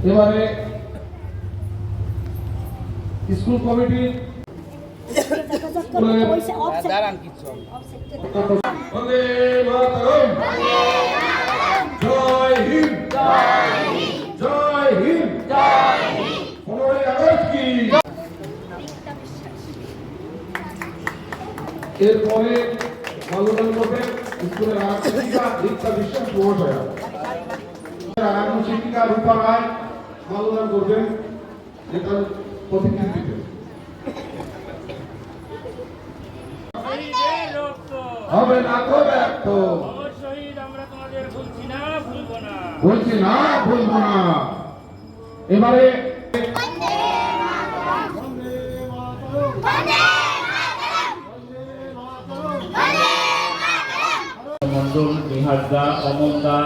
এবারে school committee দাঁড়ান কিছু বন্দে মাতরম, জয় হিন্দ, জয় হিন্দ, 15ই আগস্ট কি। এরপরে মাল্যদান করবেন স্কুলের আরেক শিক্ষিকা দীপ্তা বিশ্বাস মহাশয়া। আরেক শিক্ষিকা রূপা রায় মাল্যদান করবেন, যেটা প্রতিকৃতি দিবেন। হবে না তো ব্যর্থ, বলছি না ভুলবো না। এবারে মন্ডল, নিহারদা, অমলদা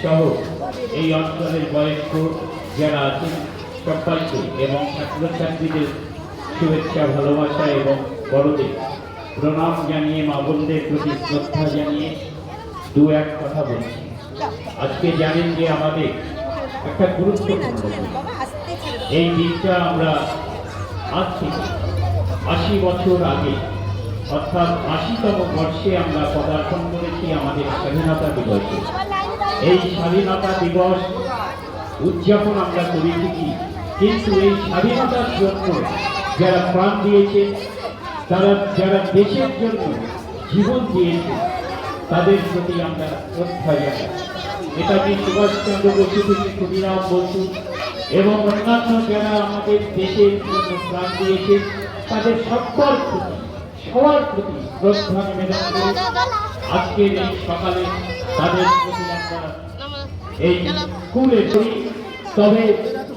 সহ এই অঞ্চলের বয়স্ক যারা আছেন সবাইকে এবং ছাত্রছাত্রীদের শুভেচ্ছা, ভালোবাসা এবং বড়দের প্রণাম জানিয়ে, মা বোনদের প্রতি শ্রদ্ধা জানিয়ে দু এক কথা বলছি। আজকে জানেন যে আমাদের একটা গুরুত্বপূর্ণ এই দিনটা আমরা আজ থেকে 80 বছর আগে অর্থাৎ 80তম বর্ষে আমরা পদার্পণ করেছি আমাদের স্বাধীনতা দিবসে। এই স্বাধীনতা দিবস উদযাপন আমরা করি ঠিকই, কিন্তু এই স্বাধীনতার জন্য যারা প্রাণ দিয়েছে, যারা দেশের জন্য জীবন দিয়েছে, তাদের প্রতি আমরা শ্রদ্ধা জানাই। নেতাজি সুভাষচন্দ্র বসু থেকে ক্ষুদিরাম বসু এবং অন্যান্য যারা আমাদের দেশের জন্য প্রাণ দিয়েছে, তাদের সবার প্রতি শ্রদ্ধা নিবেদন করে আজকের এই সকালে তাদের প্রতি আমরা এই স্কুলে করি। তবে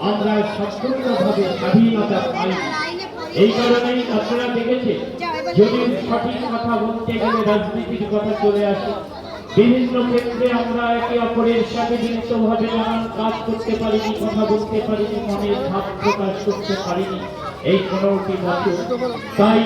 আমরা সম্পূর্ণভাবে স্বাধীনতা পাই। এই কারণেই আপনারা দেখেছেন, যদি সঠিক কথা বলতে গেলে রাজনীতির কথা চলে আসে। বিভিন্ন ক্ষেত্রে আমরা একে অপরের সাথে মিলিতভাবে নানান কাজ করতে পারিনি, কথা বলতে পারিনি, মনের ভাব প্রকাশ করতে পারিনি এই 15টি বছর। তাই